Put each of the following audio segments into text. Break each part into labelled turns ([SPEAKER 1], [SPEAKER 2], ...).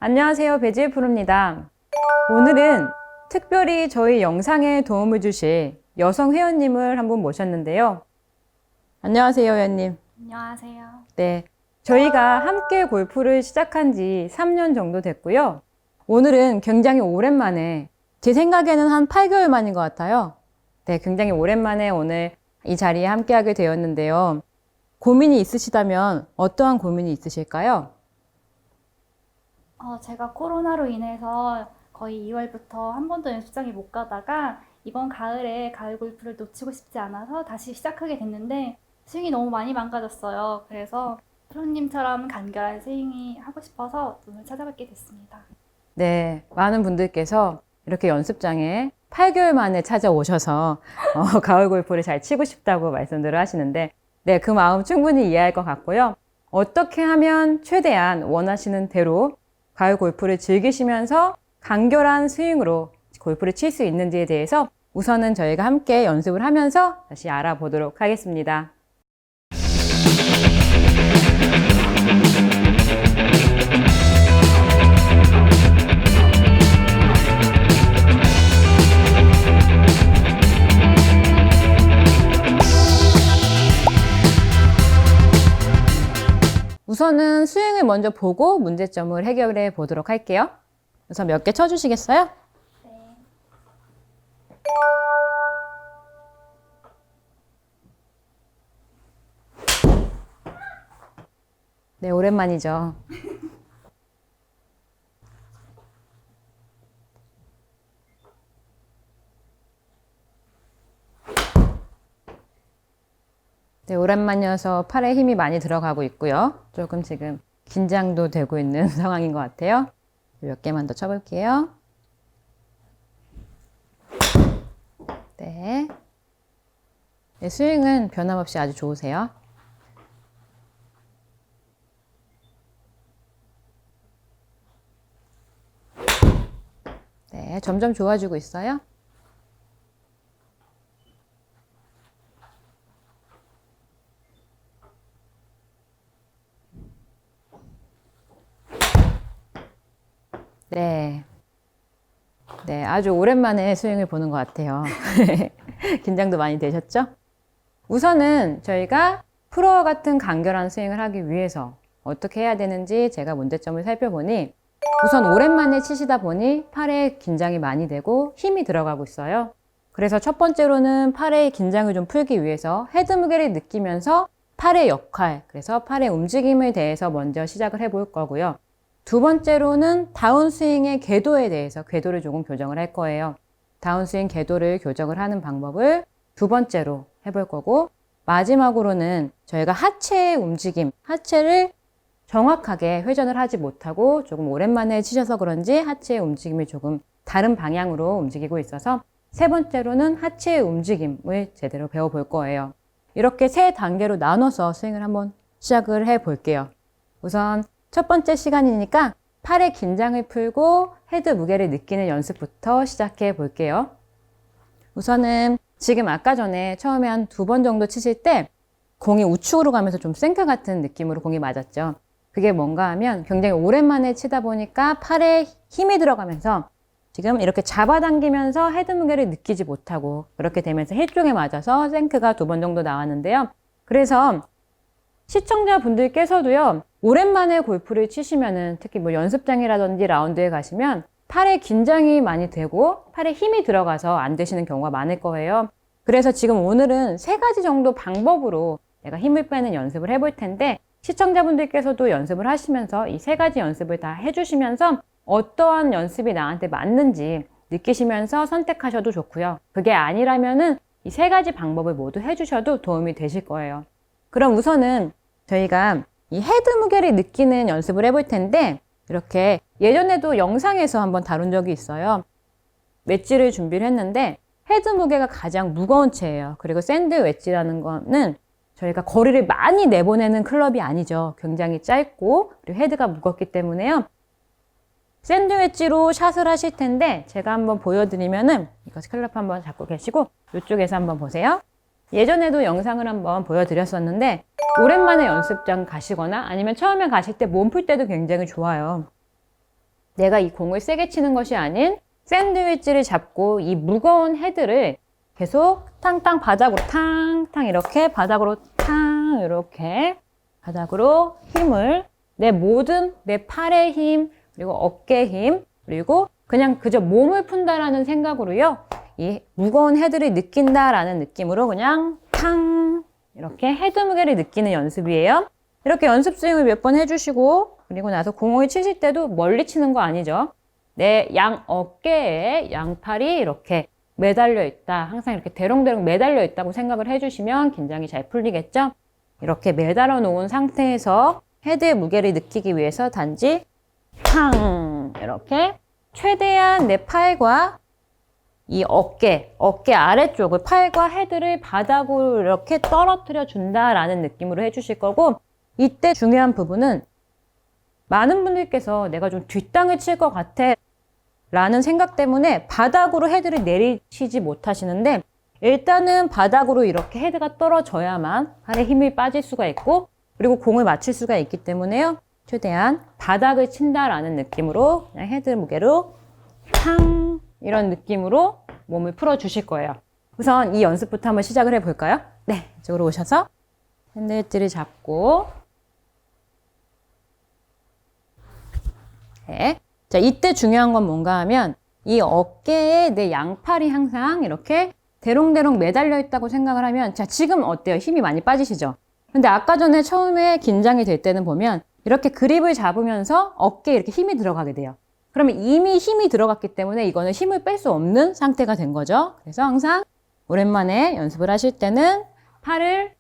[SPEAKER 1] 안녕하세요. 배지혜 프로입니다. 오늘은 특별히 저희 영상에 도움을 주실 여성 회원님을 한 분 모셨는데요. 안녕하세요, 회원님.
[SPEAKER 2] 안녕하세요.
[SPEAKER 1] 네, 저희가 함께 골프를 시작한 지 3년 정도 됐고요. 오늘은 굉장히 오랜만에, 제 생각에는 한 8개월 만인 것 같아요. 네, 굉장히 오랜만에 오늘 이 자리에 함께하게 되었는데요. 고민이 있으시다면 어떠한 고민이 있으실까요?
[SPEAKER 2] 제가 코로나로 인해서 거의 2월부터 한 번도 연습장에 못 가다가 이번 가을에 가을 골프를 놓치고 싶지 않아서 다시 시작하게 됐는데 스윙이 너무 많이 망가졌어요. 그래서 프로님처럼 간결한 스윙이 하고 싶어서 오늘 찾아뵙게 됐습니다.
[SPEAKER 1] 네, 많은 분들께서 이렇게 연습장에 8개월 만에 찾아오셔서 가을 골프를 잘 치고 싶다고 말씀들을 하시는데, 네, 그 마음 충분히 이해할 것 같고요. 어떻게 하면 최대한 원하시는 대로 가을 골프를 즐기시면서 간결한 스윙으로 골프를 칠 수 있는지에 대해서 우선은 저희가 함께 연습을 하면서 다시 알아보도록 하겠습니다. 우선은 스윙을 먼저 보고 문제점을 해결해 보도록 할게요. 우선 몇 개 쳐주시겠어요?
[SPEAKER 2] 네.
[SPEAKER 1] 네, 오랜만이죠. 네, 오랜만이어서 팔에 힘이 많이 들어가고 있고요. 조금 지금 긴장도 되고 있는 상황인 것 같아요. 몇 개만 더 쳐볼게요. 네. 네, 스윙은 변함없이 아주 좋으세요. 네, 점점 좋아지고 있어요. 네. 네, 아주 오랜만에 스윙을 보는 것 같아요. 긴장도 많이 되셨죠? 우선은 저희가 프로와 같은 간결한 스윙을 하기 위해서 어떻게 해야 되는지 제가 문제점을 살펴보니, 우선 오랜만에 치시다 보니 팔에 긴장이 많이 되고 힘이 들어가고 있어요. 그래서 첫 번째로는 팔의 긴장을 좀 풀기 위해서 헤드 무게를 느끼면서 팔의 역할, 그래서 팔의 움직임에 대해서 먼저 시작을 해볼 거고요. 두 번째로는 다운스윙의 궤도에 대해서 궤도를 조금 교정을 할 거예요. 다운스윙 궤도를 교정을 하는 방법을 두 번째로 해볼 거고, 마지막으로는 저희가 하체의 움직임, 하체를 정확하게 회전을 하지 못하고 조금 오랜만에 치셔서 그런지 하체의 움직임이 조금 다른 방향으로 움직이고 있어서 세 번째로는 하체의 움직임을 제대로 배워볼 거예요. 이렇게 세 단계로 나눠서 스윙을 한번 시작을 해 볼게요. 우선 첫 번째 시간이니까 팔의 긴장을 풀고 헤드 무게를 느끼는 연습부터 시작해 볼게요. 우선은 지금 아까 전에 처음에 한 2번 정도 치실 때 공이 우측으로 가면서 좀 생크 같은 느낌으로 공이 맞았죠. 그게 뭔가 하면 굉장히 오랜만에 치다 보니까 팔에 힘이 들어가면서 지금 이렇게 잡아당기면서 헤드 무게를 느끼지 못하고 그렇게 되면서 힐 쪽에 맞아서 생크가 2번 정도 나왔는데요. 그래서 시청자분들께서도요, 오랜만에 골프를 치시면은 특히 뭐 연습장이라든지 라운드에 가시면 팔에 긴장이 많이 되고 팔에 힘이 들어가서 안 되시는 경우가 많을 거예요. 그래서 지금 오늘은 3가지 정도 방법으로 내가 힘을 빼는 연습을 해볼 텐데, 시청자분들께서도 연습을 하시면서 이 3가지 연습을 다 해주시면서 어떠한 연습이 나한테 맞는지 느끼시면서 선택하셔도 좋고요. 그게 아니라면은 이 3가지 방법을 모두 해주셔도 도움이 되실 거예요. 그럼 우선은 저희가 이 헤드 무게를 느끼는 연습을 해볼 텐데, 이렇게 예전에도 영상에서 한번 다룬 적이 있어요. 웨지를 준비를 했는데 헤드 무게가 가장 무거운 채예요. 그리고 샌드 웨지라는 거는 저희가 거리를 많이 내보내는 클럽이 아니죠. 굉장히 짧고 그리고 헤드가 무겁기 때문에요. 샌드 웨지로 샷을 하실 텐데 제가 한번 보여드리면은, 이거 클럽 한번 잡고 계시고 이쪽에서 한번 보세요. 예전에도 영상을 한번 보여드렸었는데 오랜만에 연습장 가시거나 아니면 처음에 가실 때 몸 풀 때도 굉장히 좋아요. 내가 이 공을 세게 치는 것이 아닌 샌드위치를 잡고 이 무거운 헤드를 계속 탕탕 바닥으로 탕탕 이렇게 바닥으로 탕 이렇게 바닥으로 힘을 내 모든 내 팔의 힘 그리고 어깨 힘 그리고 그냥 그저 몸을 푼다라는 생각으로요. 이 무거운 헤드를 느낀다라는 느낌으로 그냥 탕 이렇게 헤드 무게를 느끼는 연습이에요. 이렇게 연습 스윙을 몇 번 해주시고 그리고 나서 공을 치실 때도 멀리 치는 거 아니죠. 내 양 어깨에 양팔이 이렇게 매달려 있다. 항상 이렇게 대롱대롱 매달려 있다고 생각을 해주시면 긴장이 잘 풀리겠죠? 이렇게 매달아 놓은 상태에서 헤드의 무게를 느끼기 위해서 단지 탕 이렇게 최대한 내 팔과 이 어깨 아래쪽을 팔과 헤드를 바닥으로 이렇게 떨어뜨려 준다라는 느낌으로 해주실 거고 이때 중요한 부분은 많은 분들께서 내가 좀 뒷땅을 칠 것 같아 라는 생각 때문에 바닥으로 헤드를 내리치지 못하시는데 일단은 바닥으로 이렇게 헤드가 떨어져야만 팔에 힘이 빠질 수가 있고 그리고 공을 맞출 수가 있기 때문에요. 최대한 바닥을 친다라는 느낌으로 그냥 헤드 무게로 탕 이런 느낌으로 몸을 풀어 주실 거예요. 우선 이 연습부터 한번 시작을 해 볼까요? 네, 이쪽으로 오셔서 핸들들을 잡고 네. 자, 이때 중요한 건 뭔가 하면 이 어깨에 내 양팔이 항상 이렇게 대롱대롱 매달려 있다고 생각을 하면 자, 지금 어때요? 힘이 많이 빠지시죠? 근데 아까 전에 처음에 긴장이 될 때는 보면 이렇게 그립을 잡으면서 어깨에 이렇게 힘이 들어가게 돼요. 그러면 이미 힘이 들어갔기 때문에 이거는 힘을 뺄 수 없는 상태가 된 거죠. 그래서 항상 오랜만에 연습을 하실 때는 팔을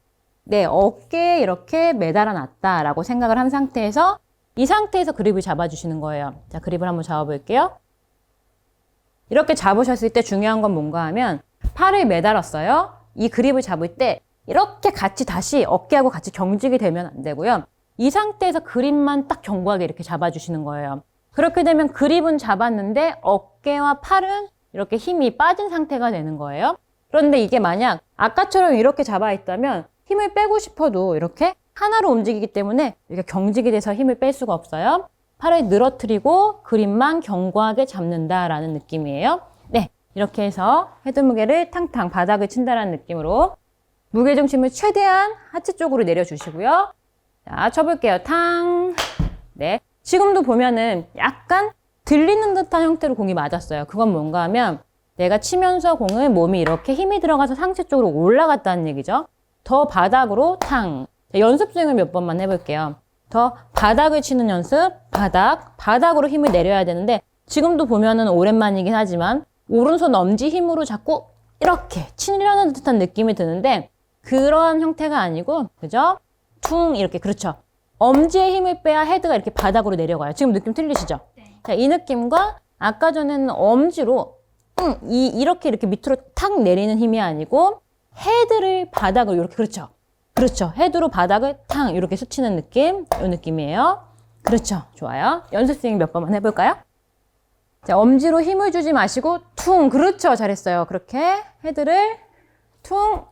[SPEAKER 1] 내 어깨에 이렇게 매달아 놨다라고 생각을 한 상태에서 이 상태에서 그립을 잡아주시는 거예요. 자, 그립을 한번 잡아볼게요. 이렇게 잡으셨을 때 중요한 건 뭔가 하면 팔을 매달았어요. 이 그립을 잡을 때 이렇게 같이 다시 어깨하고 같이 경직이 되면 안 되고요. 이 상태에서 그립만 딱 견고하게 이렇게 잡아주시는 거예요. 그렇게 되면 그립은 잡았는데 어깨와 팔은 이렇게 힘이 빠진 상태가 되는 거예요. 그런데 이게 만약 아까처럼 이렇게 잡아 있다면 힘을 빼고 싶어도 이렇게 하나로 움직이기 때문에 이렇게 경직이 돼서 힘을 뺄 수가 없어요. 팔을 늘어뜨리고 그립만 견고하게 잡는다라는 느낌이에요. 네, 이렇게 해서 헤드 무게를 탕탕 바닥을 친다라는 느낌으로 무게중심을 최대한 하체 쪽으로 내려주시고요. 자, 쳐볼게요. 탕. 네, 지금도 보면은 약간 들리는 듯한 형태로 공이 맞았어요. 그건 뭔가 하면 내가 치면서 공을 몸이 이렇게 힘이 들어가서 상체 쪽으로 올라갔다는 얘기죠. 더 바닥으로 탕. 연습 스윙을 몇 번만 해볼게요. 더 바닥을 치는 연습, 바닥으로 힘을 내려야 되는데 지금도 보면은 오랜만이긴 하지만 오른손 엄지 힘으로 자꾸 이렇게 치려는 듯한 느낌이 드는데 그러한 형태가 아니고 그죠? 퉁 이렇게 그렇죠. 엄지에 힘을 빼야 헤드가 이렇게 바닥으로 내려가요. 지금 느낌 틀리시죠?
[SPEAKER 2] 네.
[SPEAKER 1] 자, 이 느낌과 아까 전에는 엄지로 이렇게 밑으로 탁 내리는 힘이 아니고 헤드를 바닥으로 이렇게 그렇죠. 그렇죠. 헤드로 바닥을 탕 이렇게 스치는 느낌, 이 느낌이에요. 그렇죠. 좋아요. 연습 스윙 몇 번만 해볼까요? 자, 엄지로 힘을 주지 마시고 퉁. 그렇죠. 잘했어요. 그렇게 헤드를 퉁.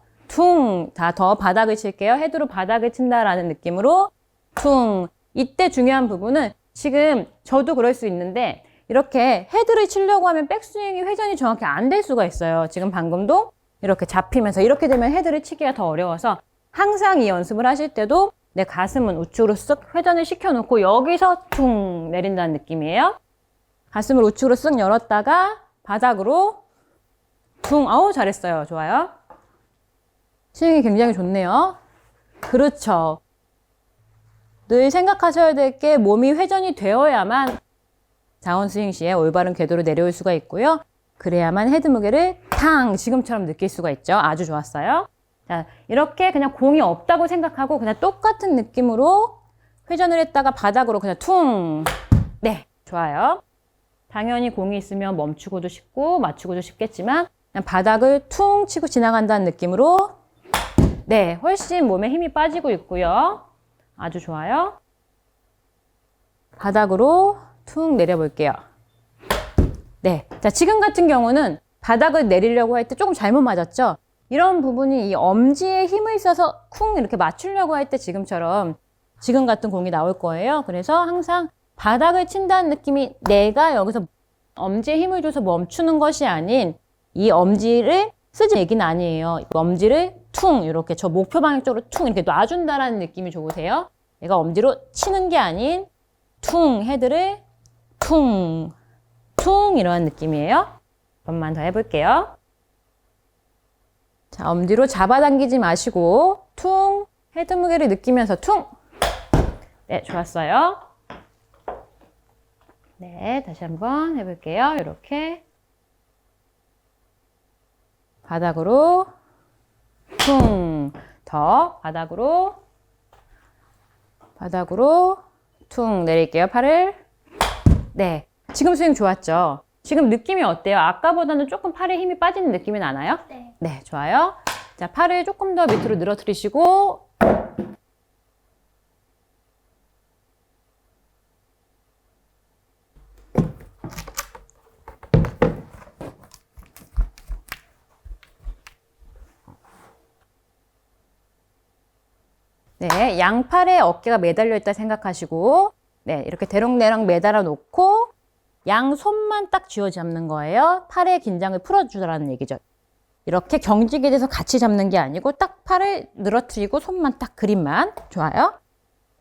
[SPEAKER 1] 더 바닥을 칠게요. 헤드로 바닥을 친다라는 느낌으로 퉁. 이때 중요한 부분은 지금 저도 그럴 수 있는데 이렇게 헤드를 치려고 하면 백스윙이 회전이 정확히 안 될 수가 있어요. 지금 방금도 이렇게 잡히면서 이렇게 되면 헤드를 치기가 더 어려워서 항상 이 연습을 하실 때도 내 가슴은 우측으로 쓱 회전을 시켜놓고 여기서 퉁 내린다는 느낌이에요. 가슴을 우측으로 쓱 열었다가 바닥으로 퉁. 아우 잘했어요. 좋아요. 스윙이 굉장히 좋네요. 그렇죠. 늘 생각하셔야 될 게 몸이 회전이 되어야만 다운 스윙 시에 올바른 궤도로 내려올 수가 있고요. 그래야만 헤드 무게를 탕 지금처럼 느낄 수가 있죠. 아주 좋았어요. 자, 이렇게 그냥 공이 없다고 생각하고 그냥 똑같은 느낌으로 회전을 했다가 바닥으로 그냥 퉁. 네, 좋아요. 당연히 공이 있으면 멈추고도 쉽고 맞추고도 쉽겠지만 그냥 바닥을 퉁 치고 지나간다는 느낌으로 네, 훨씬 몸에 힘이 빠지고 있고요. 아주 좋아요. 바닥으로 퉁 내려볼게요. 네, 자, 지금 같은 경우는 바닥을 내리려고 할 때 조금 잘못 맞았죠? 이런 부분이 이 엄지에 힘을 써서 쿵 이렇게 맞추려고 할 때 지금처럼 지금 같은 공이 나올 거예요. 그래서 항상 바닥을 친다는 느낌이 내가 여기서 엄지에 힘을 줘서 멈추는 것이 아닌 이 엄지를 쓰지 얘기는 아니에요. 엄지를 퉁 이렇게 저 목표 방향 쪽으로 퉁 이렇게 놔준다라는 느낌이 좋으세요? 내가 엄지로 치는 게 아닌 퉁 헤드를 퉁 이런 느낌이에요. 한 번만 더 해볼게요. 자, 엄지로 잡아당기지 마시고 퉁 헤드 무게를 느끼면서 퉁. 네, 좋았어요. 네, 다시 한번 해볼게요. 이렇게 바닥으로 퉁. 더 바닥으로 퉁 내릴게요. 팔을. 네, 지금 스윙 좋았죠? 지금 느낌이 어때요? 아까보다는 조금 팔에 힘이 빠지는 느낌이 나나요?
[SPEAKER 2] 네.
[SPEAKER 1] 네, 좋아요. 자, 팔을 조금 더 밑으로 늘어뜨리시고 네, 양팔에 어깨가 매달려 있다 생각하시고 네, 이렇게 대롱대롱 매달아 놓고 양손만 딱 쥐어 잡는 거예요. 팔의 긴장을 풀어주라는 얘기죠. 이렇게 경직이 돼서 같이 잡는 게 아니고 딱 팔을 늘어뜨리고 손만 딱 그립만. 좋아요.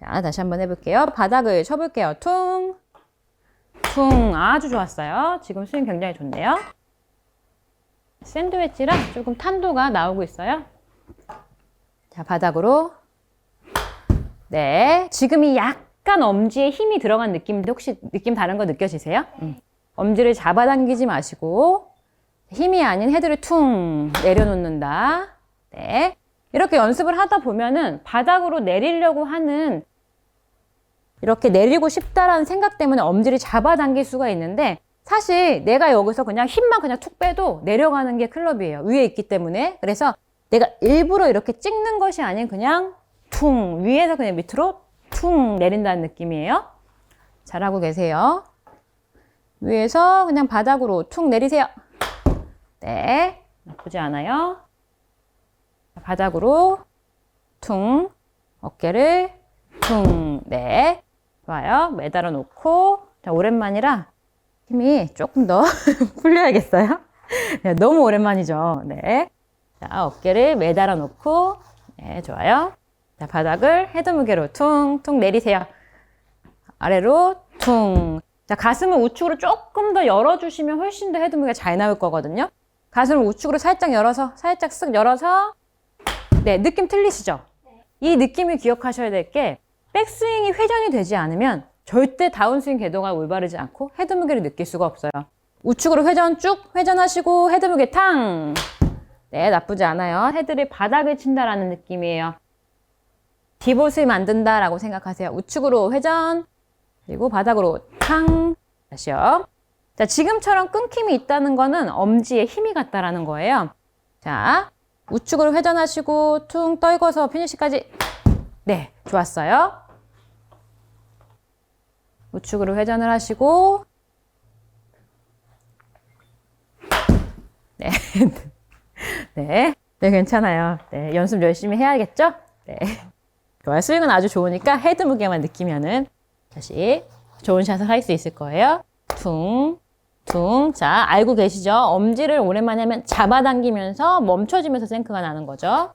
[SPEAKER 1] 자, 다시 한번 해볼게요. 바닥을 쳐볼게요. 퉁. 아주 좋았어요. 지금 스윙 굉장히 좋네요. 샌드위치라 조금 탄도가 나오고 있어요. 자, 바닥으로. 네, 지금이 약간 엄지에 힘이 들어간 느낌인데 혹시 느낌 다른 거 느껴지세요? 엄지를 잡아당기지 마시고 힘이 아닌 헤드를 퉁 내려놓는다. 네, 이렇게 연습을 하다 보면은 바닥으로 내리려고 하는 이렇게 내리고 싶다라는 생각 때문에 엄지를 잡아당길 수가 있는데 사실 내가 여기서 그냥 힘만 그냥 툭 빼도 내려가는 게 클럽이에요. 위에 있기 때문에. 그래서 내가 일부러 이렇게 찍는 것이 아닌 그냥 퉁 위에서 그냥 밑으로 퉁 내린다는 느낌이에요. 잘하고 계세요. 위에서 그냥 바닥으로 퉁 내리세요. 네, 나쁘지 않아요. 바닥으로 퉁 어깨를 퉁. 네, 좋아요. 매달아 놓고 자, 오랜만이라 힘이 조금 더 풀려야겠어요. 네, 너무 오랜만이죠. 네, 자, 어깨를 매달아 놓고 네, 좋아요. 자, 바닥을 헤드 무게로 퉁퉁 내리세요. 아래로 퉁. 자, 가슴을 우측으로 조금 더 열어주시면 훨씬 더 헤드 무게가 잘 나올 거거든요. 가슴을 우측으로 살짝 열어서, 살짝 쓱 열어서. 네, 느낌 틀리시죠? 이 느낌을 기억하셔야 될 게 백스윙이 회전이 되지 않으면 절대 다운스윙 궤도가 올바르지 않고 헤드 무게를 느낄 수가 없어요. 우측으로 회전 쭉 회전하시고 헤드 무게 탕. 네, 나쁘지 않아요. 헤드를 바닥을 친다라는 느낌이에요. 디봇을 만든다라고 생각하세요. 우측으로 회전, 그리고 바닥으로 탕. 다시요. 자, 지금처럼 끊김이 있다는 거는 엄지에 힘이 갔다라는 거예요. 자, 우측으로 회전하시고 퉁 떨궈서 피니시까지. 네, 좋았어요. 우측으로 회전을 하시고 네, 네, 네, 괜찮아요. 네, 연습 열심히 해야겠죠? 네. 좋아요. 스윙은 아주 좋으니까 헤드 무게만 느끼면은 다시 좋은 샷을 할 수 있을 거예요. 퉁. 자, 알고 계시죠? 엄지를 오랜만에 하면 잡아당기면서 멈춰지면서 생크가 나는 거죠.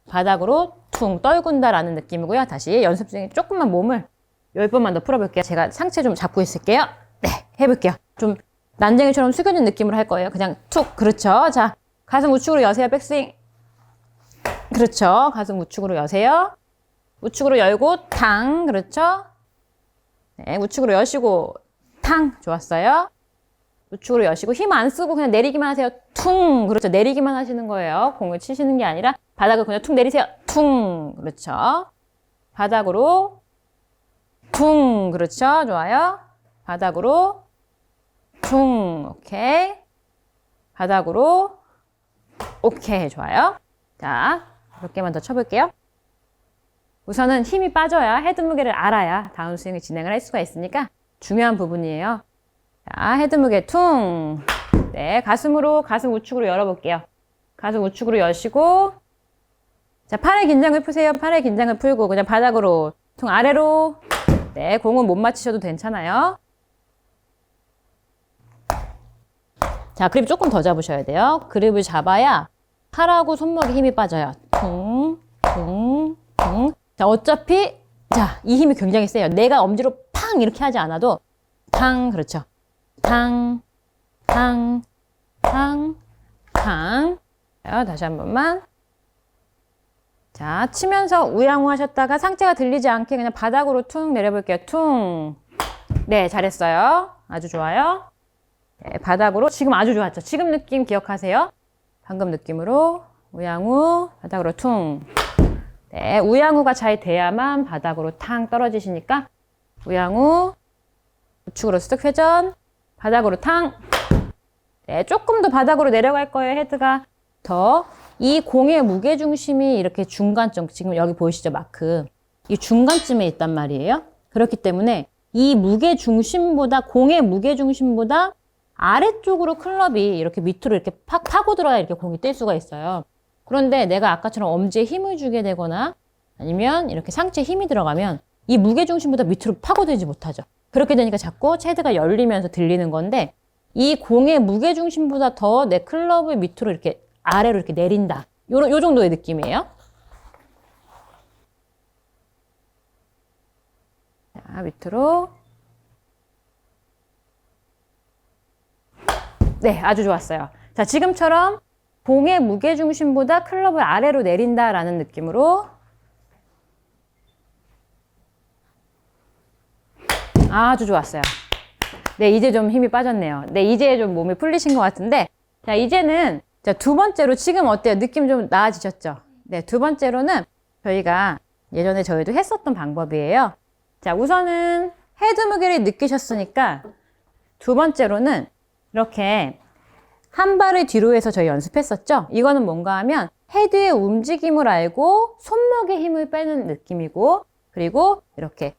[SPEAKER 1] 바닥으로 퉁 떨군다라는 느낌이고요. 다시 연습 중에 조금만 몸을 10번만 더 풀어볼게요. 제가 상체 좀 잡고 있을게요. 네, 해볼게요. 좀 난쟁이처럼 숙여진 느낌으로 할 거예요. 그냥 툭. 그렇죠. 자, 가슴 우측으로 여세요. 백스윙. 그렇죠. 가슴 우측으로 여세요. 우측으로 열고 탕. 그렇죠. 네, 우측으로 여시고 탕. 좋았어요. 우측으로 여시고 힘 안 쓰고 그냥 내리기만 하세요. 퉁. 그렇죠. 내리기만 하시는 거예요. 공을 치시는 게 아니라 바닥을 그냥 퉁 내리세요. 퉁. 그렇죠. 바닥으로 퉁. 그렇죠. 좋아요. 바닥으로 퉁. 오케이. 바닥으로 오케이. 좋아요. 자, 몇 개만 더 쳐볼게요. 우선은 힘이 빠져야 헤드 무게를 알아야 다운스윙을 진행을 할 수가 있으니까 중요한 부분이에요. 자, 헤드 무게 퉁. 네, 가슴 우측으로 열어볼게요. 가슴 우측으로 여시고 자, 팔의 긴장을 푸세요. 팔의 긴장을 풀고 그냥 바닥으로 퉁 아래로 네, 공은 못 맞히셔도 괜찮아요. 자, 그립 조금 더 잡으셔야 돼요. 그립을 잡아야 팔하고 손목에 힘이 빠져요. 퉁, 퉁, 퉁. 자, 어차피, 자, 이 힘이 굉장히 세요. 내가 엄지로 팡 이렇게 하지 않아도, 탕, 그렇죠. 탕, 탕, 탕, 탕. 자, 다시 한 번만. 자, 치면서 우양우 하셨다가 상체가 들리지 않게 그냥 바닥으로 퉁 내려볼게요. 퉁. 네, 잘했어요. 아주 좋아요. 네, 바닥으로. 지금 아주 좋았죠. 지금 느낌 기억하세요. 방금 느낌으로 우양우, 바닥으로 퉁. 네, 우양우가 잘 돼야만 바닥으로 탕 떨어지시니까 우양우, 우측으로 쓱 회전, 바닥으로 탕. 네, 조금 더 바닥으로 내려갈 거예요. 헤드가 더. 이 공의 무게중심이 이렇게 중간점, 지금 여기 보이시죠? 마크. 이 중간쯤에 있단 말이에요. 그렇기 때문에 이 무게중심보다, 공의 무게중심보다 아래쪽으로 클럽이 이렇게 밑으로 이렇게 팍 파고 들어야 이렇게 공이 뜰 수가 있어요. 그런데 내가 아까처럼 엄지에 힘을 주게 되거나 아니면 이렇게 상체에 힘이 들어가면 이 무게중심보다 밑으로 파고들지 못하죠. 그렇게 되니까 자꾸 헤드가 열리면서 들리는 건데 이 공의 무게중심보다 더 내 클럽을 밑으로 이렇게 아래로 이렇게 내린다. 요 정도의 느낌이에요. 자, 밑으로. 네, 아주 좋았어요. 자, 지금처럼 공의 무게중심보다 클럽을 아래로 내린다라는 느낌으로. 아주 좋았어요. 네, 이제 좀 힘이 빠졌네요. 네, 이제 좀 몸이 풀리신 것 같은데. 자, 이제는 자, 두 번째로 지금 어때요? 느낌 좀 나아지셨죠? 네, 두 번째로는 저희가 예전에 저희도 했었던 방법이에요. 자, 우선은 헤드 무게를 느끼셨으니까 두 번째로는 이렇게 한 발을 뒤로 해서 저희 연습했었죠? 이거는 뭔가 하면 헤드의 움직임을 알고 손목에 힘을 빼는 느낌이고 그리고 이렇게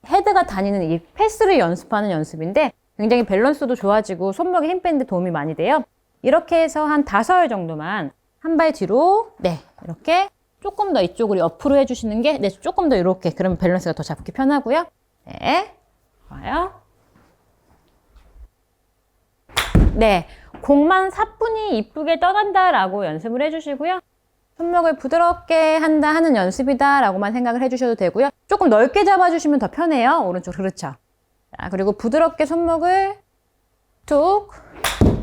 [SPEAKER 1] 헤드가 다니는 이 패스를 연습하는 연습인데 굉장히 밸런스도 좋아지고 손목에 힘 빼는 데 도움이 많이 돼요. 이렇게 해서 한 5회 정도만 한 발 뒤로 네 이렇게 조금 더 이쪽으로 옆으로 해주시는 게 네, 조금 더 이렇게 그러면 밸런스가 더 잡기 편하고요. 네, 좋아요. 네, 공만 사뿐히 이쁘게 떠난다라고 연습을 해주시고요. 손목을 부드럽게 한다 하는 연습이다 라고만 생각을 해주셔도 되고요. 조금 넓게 잡아주시면 더 편해요. 오른쪽 그렇죠. 자, 그리고 부드럽게 손목을 툭.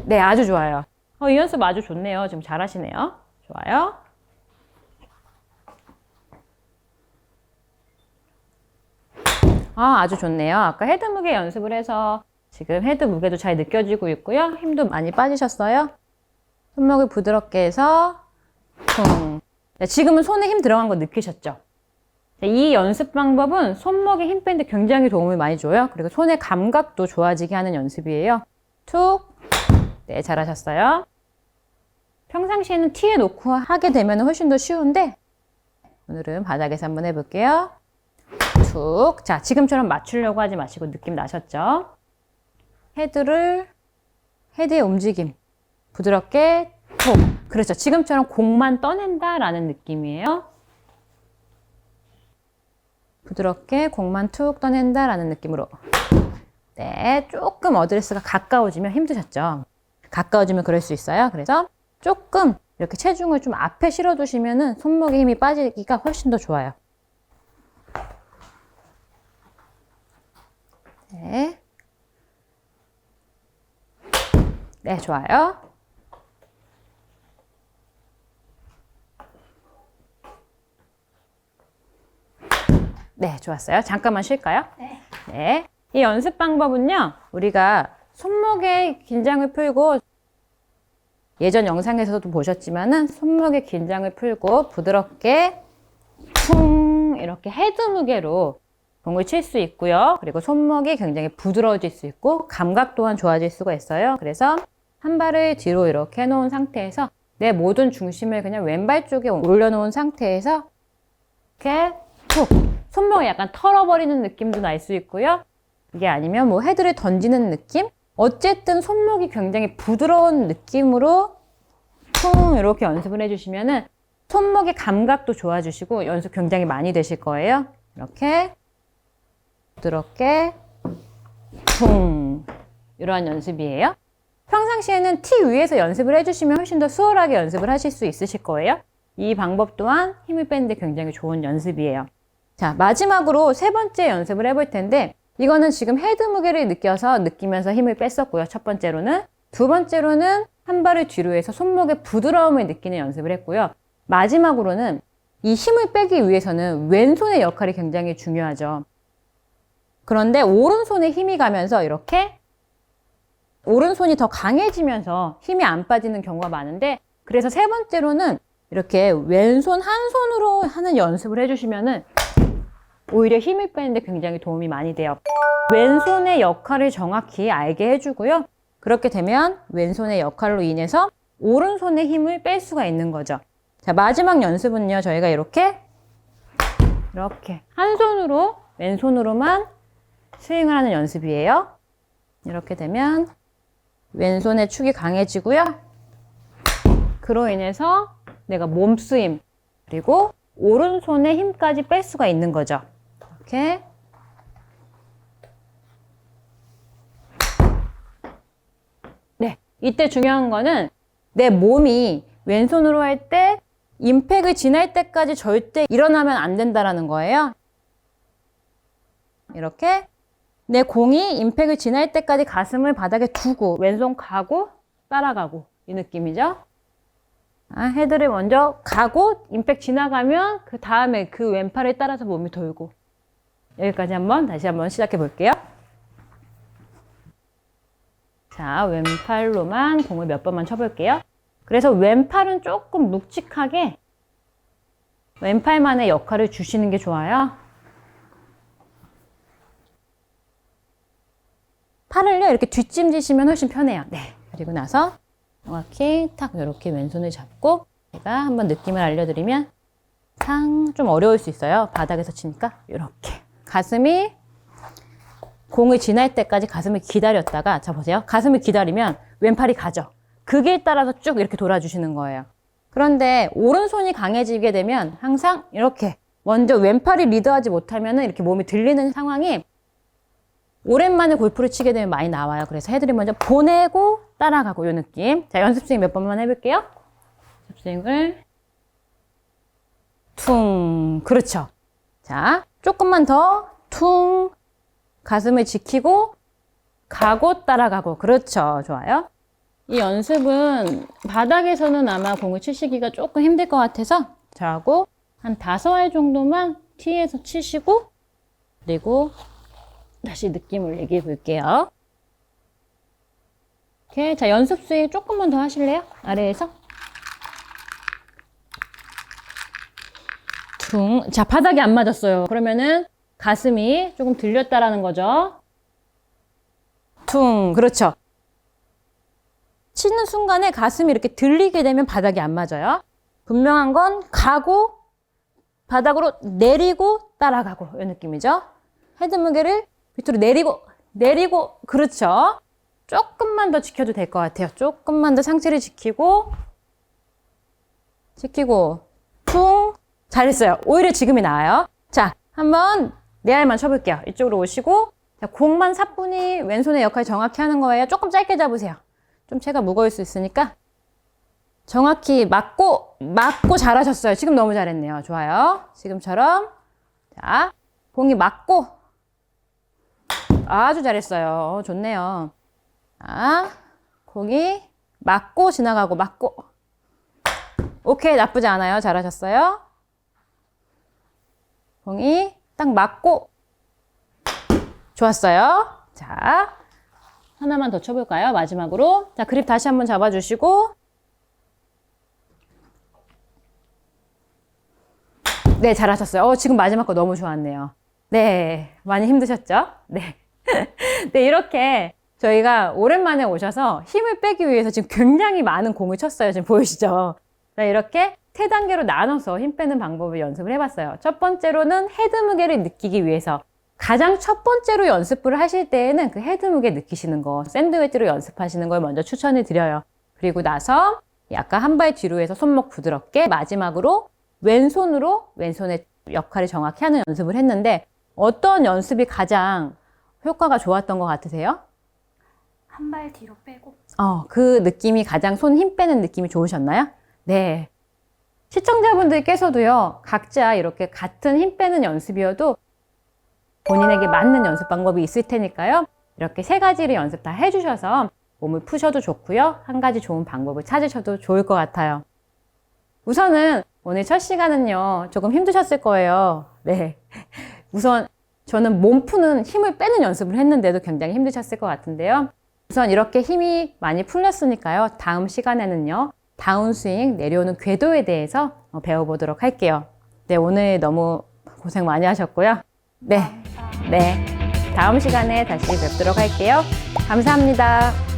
[SPEAKER 1] 네, 아주 좋아요. 이 연습 아주 좋네요. 지금 잘하시네요. 좋아요. 아주 좋네요. 아까 헤드 무게 연습을 해서 지금 헤드 무게도 잘 느껴지고 있고요. 힘도 많이 빠지셨어요. 손목을 부드럽게 해서 퉁. 네, 지금은 손에 힘 들어간 거 느끼셨죠? 이 연습 방법은 손목에 힘 빼는데 굉장히 도움을 많이 줘요. 그리고 손의 감각도 좋아지게 하는 연습이에요. 툭. 네, 잘하셨어요. 평상시에는 티에 놓고 하게 되면 훨씬 더 쉬운데 오늘은 바닥에서 한번 해볼게요. 툭. 자, 지금처럼 맞추려고 하지 마시고 느낌 나셨죠? 헤드의 움직임. 부드럽게 툭. 그렇죠. 지금처럼 공만 떠낸다라는 느낌이에요. 부드럽게 공만 툭 떠낸다라는 느낌으로. 네, 조금 어드레스가 가까워지면 힘드셨죠? 가까워지면 그럴 수 있어요. 그래서 조금 이렇게 체중을 좀 앞에 실어두시면은 손목에 힘이 빠지기가 훨씬 더 좋아요. 네. 네, 좋아요. 네, 좋았어요. 잠깐만 쉴까요?
[SPEAKER 2] 네.
[SPEAKER 1] 네. 이 연습 방법은요, 우리가 손목에 긴장을 풀고 예전 영상에서도 보셨지만은 손목에 긴장을 풀고 부드럽게 퉁 이렇게 헤드 무게로 공을 칠 수 있고요. 그리고 손목이 굉장히 부드러워질 수 있고 감각 또한 좋아질 수가 있어요. 그래서 한 발을 뒤로 이렇게 해놓은 상태에서 내 모든 중심을 그냥 왼발 쪽에 올려놓은 상태에서 이렇게 툭 손목이 약간 털어버리는 느낌도 날 수 있고요. 이게 아니면 뭐 헤드를 던지는 느낌? 어쨌든 손목이 굉장히 부드러운 느낌으로 퉁 이렇게 연습을 해주시면은 손목의 감각도 좋아지시고 연습 굉장히 많이 되실 거예요. 이렇게 부드럽게 퉁 이러한 연습이에요. 평상시에는 티 위에서 연습을 해주시면 훨씬 더 수월하게 연습을 하실 수 있으실 거예요. 이 방법 또한 힘을 빼는데 굉장히 좋은 연습이에요. 자, 마지막으로 세 번째 연습을 해볼 텐데 이거는 지금 헤드 무게를 느끼면서 힘을 뺐었고요. 첫 번째로는. 두 번째로는 한 발을 뒤로 해서 손목의 부드러움을 느끼는 연습을 했고요. 마지막으로는 이 힘을 빼기 위해서는 왼손의 역할이 굉장히 중요하죠. 그런데 오른손에 힘이 가면서 이렇게 오른손이 더 강해지면서 힘이 안 빠지는 경우가 많은데 그래서 세 번째로는 이렇게 왼손 한 손으로 하는 연습을 해주시면은 오히려 힘을 빼는데 굉장히 도움이 많이 돼요. 왼손의 역할을 정확히 알게 해주고요. 그렇게 되면 왼손의 역할로 인해서 오른손의 힘을 뺄 수가 있는 거죠. 자, 마지막 연습은요. 저희가 이렇게 한 손으로 왼손으로만 스윙을 하는 연습이에요. 이렇게 되면 왼손의 축이 강해지고요. 그로 인해서 내가 몸쓰임 그리고 오른손의 힘까지 뺄 수가 있는 거죠. 이렇게 네, 이때 중요한 거는 내 몸이 왼손으로 할 때 임팩을 지날 때까지 절대 일어나면 안 된다라는 거예요. 이렇게 내 공이 임팩을 지날 때까지 가슴을 바닥에 두고 왼손 가고 따라가고 이 느낌이죠. 헤드를 먼저 가고 임팩 지나가면 그 다음에 그 왼팔을 따라서 몸이 돌고 여기까지 다시 한번 시작해 볼게요. 자, 왼팔로만 공을 몇 번만 쳐볼게요. 그래서 왼팔은 조금 묵직하게 왼팔만의 역할을 주시는 게 좋아요. 팔을요 이렇게 뒷짐지시면 훨씬 편해요. 네, 그리고 나서 정확히 탁 이렇게 왼손을 잡고 제가 한번 느낌을 알려드리면 좀 어려울 수 있어요. 바닥에서 치니까 이렇게 가슴이 공을 지날 때까지 가슴을 기다렸다가 자 보세요. 가슴을 기다리면 왼팔이 가죠. 그 길 따라서 쭉 이렇게 돌아주시는 거예요. 그런데 오른손이 강해지게 되면 항상 이렇게 먼저 왼팔이 리드하지 못하면 이렇게 몸이 들리는 상황이 오랜만에 골프를 치게 되면 많이 나와요. 그래서 헤드를 먼저 보내고 따라가고 이 느낌. 자, 연습 스윙 몇 번만 해볼게요. 연습 스윙을 퉁. 그렇죠. 자, 조금만 더 퉁. 가슴을 지키고 가고 따라가고. 그렇죠. 좋아요. 이 연습은 바닥에서는 아마 공을 치시기가 조금 힘들 것 같아서 저하고 한 5알 정도만 티에서 치시고 그리고 다시 느낌을 얘기해 볼게요. 이렇게 자 연습 스윙 조금만 더 하실래요? 아래에서 퉁. 자 바닥이 안 맞았어요. 그러면은 가슴이 조금 들렸다라는 거죠. 퉁. 그렇죠. 치는 순간에 가슴이 이렇게 들리게 되면 바닥이 안 맞아요. 분명한 건 가고 바닥으로 내리고 따라가고 이 느낌이죠. 헤드 무게를 밑으로 내리고 그렇죠. 조금만 더 지켜도 될 것 같아요. 조금만 더 상체를 지키고 퉁. 잘했어요. 오히려 지금이 나아요. 자, 한번 네 알만 쳐볼게요. 이쪽으로 오시고 자, 공만 사뿐히 왼손의 역할 정확히 하는 거예요. 조금 짧게 잡으세요. 좀 체가 무거울 수 있으니까 정확히 맞고 잘하셨어요. 지금 너무 잘했네요. 좋아요. 지금처럼 자 공이 맞고 아주 잘했어요. 좋네요. 자, 공이 맞고 지나가고 맞고 오케이 나쁘지 않아요. 잘하셨어요. 공이 딱 맞고 좋았어요. 자 하나만 더 쳐볼까요? 마지막으로 자 그립 다시 한번 잡아주시고 네 잘하셨어요. 지금 마지막 거 너무 좋았네요. 네 많이 힘드셨죠? 네. 네 이렇게 저희가 오랜만에 오셔서 힘을 빼기 위해서 지금 굉장히 많은 공을 쳤어요. 지금 보이시죠? 네, 이렇게 세 단계로 나눠서 힘 빼는 방법을 연습을 해봤어요. 첫 번째로는 헤드 무게를 느끼기 위해서 가장 첫 번째로 연습을 하실 때에는 그 헤드 무게 느끼시는 거 샌드웨지로 연습하시는 걸 먼저 추천을 드려요. 그리고 나서 약간 한 발 뒤로 해서 손목 부드럽게 마지막으로 왼손으로 왼손의 역할을 정확히 하는 연습을 했는데 어떤 연습이 가장 효과가 좋았던 것 같으세요?
[SPEAKER 2] 한 발 뒤로 빼고.
[SPEAKER 1] 그 느낌이 가장 손 힘 빼는 느낌이 좋으셨나요? 네. 시청자분들께서도요, 각자 이렇게 같은 힘 빼는 연습이어도 본인에게 맞는 연습 방법이 있을 테니까요. 이렇게 세 가지를 연습 다 해주셔서 몸을 푸셔도 좋고요. 한 가지 좋은 방법을 찾으셔도 좋을 것 같아요. 우선은 오늘 첫 시간은요, 조금 힘드셨을 거예요. 네. 우선 저는 몸 푸는 힘을 빼는 연습을 했는데도 굉장히 힘드셨을 것 같은데요. 우선 이렇게 힘이 많이 풀렸으니까요. 다음 시간에는요, 다운스윙, 내려오는 궤도에 대해서 배워보도록 할게요. 네, 오늘 너무 고생 많이 하셨고요. 네,
[SPEAKER 2] 감사합니다.
[SPEAKER 1] 네. 다음 시간에 다시 뵙도록 할게요. 감사합니다.